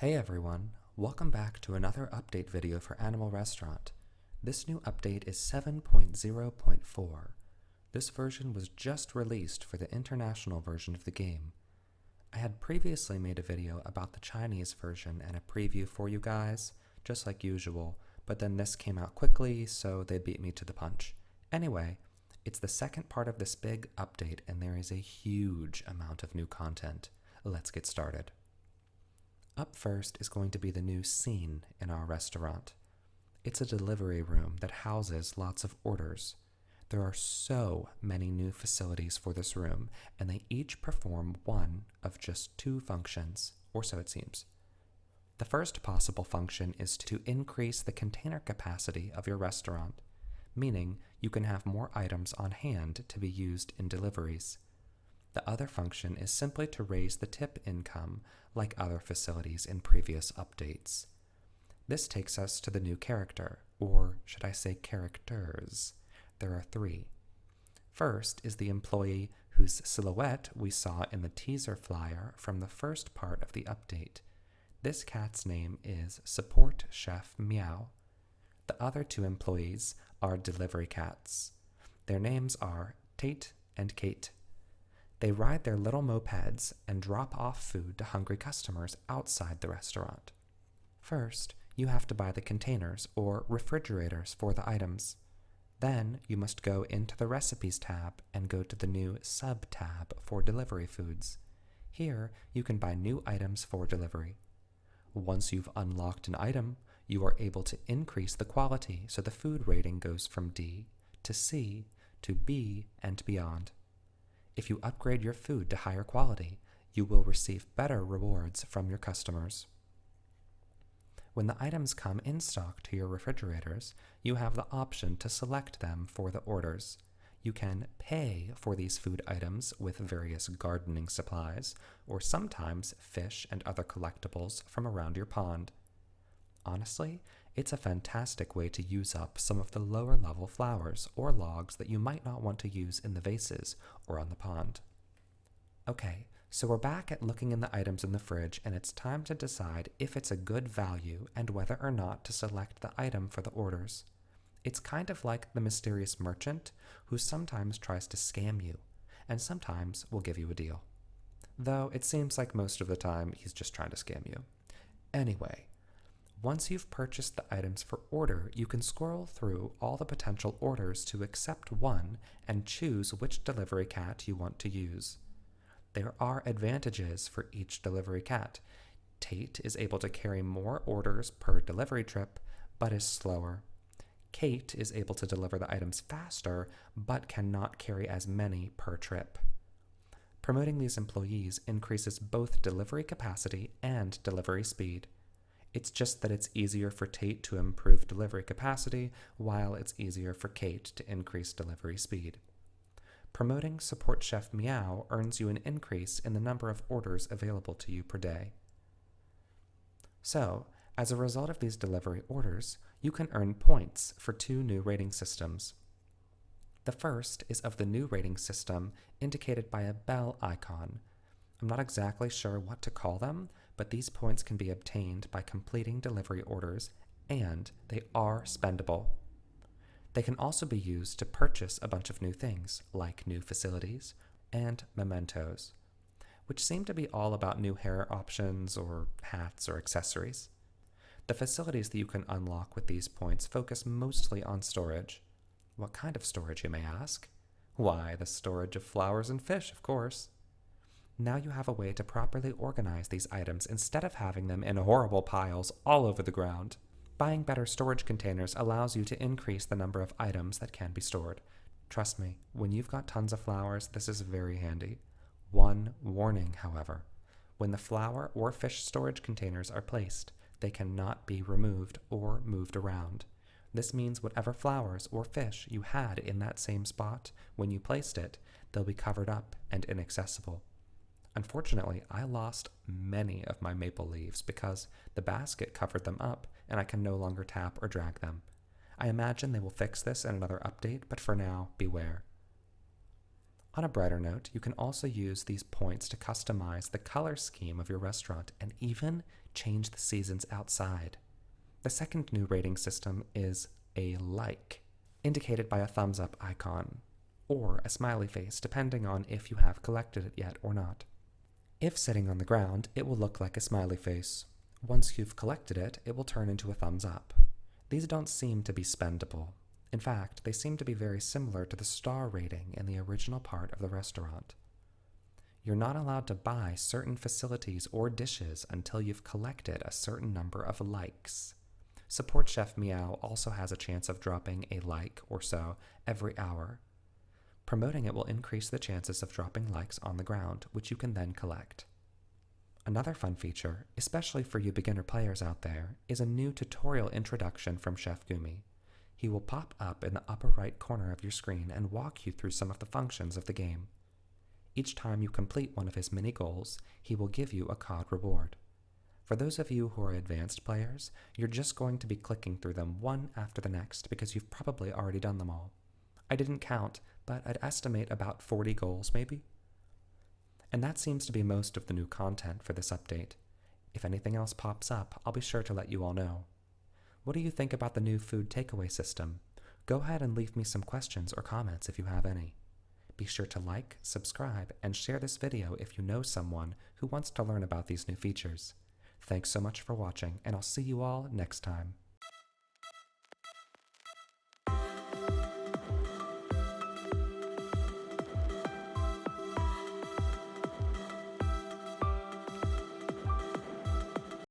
Hey everyone, welcome back to another update video for Animal Restaurant. This new update is 7.0.4. This version was just released for the international version of the game. I had previously made a video about the Chinese version and a preview for you guys, just like usual, but then this came out quickly, so they beat me to the punch. Anyway, it's the second part of this big update and there is a huge amount of new content. Let's get started. Up first is going to be the new scene in our restaurant. It's a delivery room that houses lots of orders. There are so many new facilities for this room, and they each perform one of just two functions, or so it seems. The first possible function is to increase the container capacity of your restaurant, meaning you can have more items on hand to be used in deliveries. The other function is simply to raise the tip income, like other facilities in previous updates. This takes us to the new character, or should I say characters. There are three. First is the employee whose silhouette we saw in the teaser flyer from the first part of the update. This cat's name is Support Chef Meow. The other two employees are delivery cats. Their names are Tate and Kate. They ride their little mopeds and drop off food to hungry customers outside the restaurant. First, you have to buy the containers or refrigerators for the items. Then, you must go into the Recipes tab and go to the new Sub-tab for delivery foods. Here, you can buy new items for delivery. Once you've unlocked an item, you are able to increase the quality so the food rating goes from D to C to B and beyond. If you upgrade your food to higher quality, you will receive better rewards from your customers. When the items come in stock to your refrigerators, you have the option to select them for the orders. You can pay for these food items with various gardening supplies, or sometimes fish and other collectibles from around your pond. Honestly, it's a fantastic way to use up some of the lower level flowers or logs that you might not want to use in the vases or on the pond. Okay, so we're back at looking in the items in the fridge, and it's time to decide if it's a good value and whether or not to select the item for the orders. It's kind of like the mysterious merchant who sometimes tries to scam you and sometimes will give you a deal. Though it seems like most of the time he's just trying to scam you. Anyway, once you've purchased the items for order, you can scroll through all the potential orders to accept one and choose which delivery cat you want to use. There are advantages for each delivery cat. Tate is able to carry more orders per delivery trip, but is slower. Kate is able to deliver the items faster, but cannot carry as many per trip. Promoting these employees increases both delivery capacity and delivery speed. It's just that it's easier for Tate to improve delivery capacity, while it's easier for Kate to increase delivery speed. Promoting Support Chef Meow earns you an increase in the number of orders available to you per day. So, as a result of these delivery orders, you can earn points for two new rating systems. The first is of the new rating system indicated by a bell icon. I'm not exactly sure what to call them, but these points can be obtained by completing delivery orders, and they are spendable. They can also be used to purchase a bunch of new things, like new facilities and mementos, which seem to be all about new hair options or hats or accessories. The facilities that you can unlock with these points focus mostly on storage. What kind of storage, you may ask? Why, the storage of flowers and fish, of course. Now you have a way to properly organize these items instead of having them in horrible piles all over the ground. Buying better storage containers allows you to increase the number of items that can be stored. Trust me, when you've got tons of flowers, this is very handy. One warning, however. When the flower or fish storage containers are placed, they cannot be removed or moved around. This means whatever flowers or fish you had in that same spot when you placed it, they'll be covered up and inaccessible. Unfortunately, I lost many of my maple leaves because the basket covered them up and I can no longer tap or drag them. I imagine they will fix this in another update, but for now, beware. On a brighter note, you can also use these points to customize the color scheme of your restaurant and even change the seasons outside. The second new rating system is a like, indicated by a thumbs up icon, or a smiley face, depending on if you have collected it yet or not. If sitting on the ground, it will look like a smiley face. Once you've collected it, it will turn into a thumbs up. These don't seem to be spendable. In fact, they seem to be very similar to the star rating in the original part of the restaurant. You're not allowed to buy certain facilities or dishes until you've collected a certain number of likes. Support Chef Meow also has a chance of dropping a like or so every hour. Promoting it will increase the chances of dropping likes on the ground, which you can then collect. Another fun feature, especially for you beginner players out there, is a new tutorial introduction from Chef Gumi. He will pop up in the upper right corner of your screen and walk you through some of the functions of the game. Each time you complete one of his mini goals, he will give you a COD reward. For those of you who are advanced players, you're just going to be clicking through them one after the next because you've probably already done them all. I didn't count, but I'd estimate about 40 goals maybe. And that seems to be most of the new content for this update. If anything else pops up, I'll be sure to let you all know. What do you think about the new food takeaway system? Go ahead and leave me some questions or comments if you have any. Be sure to like, subscribe, and share this video if you know someone who wants to learn about these new features. Thanks so much for watching, and I'll see you all next time.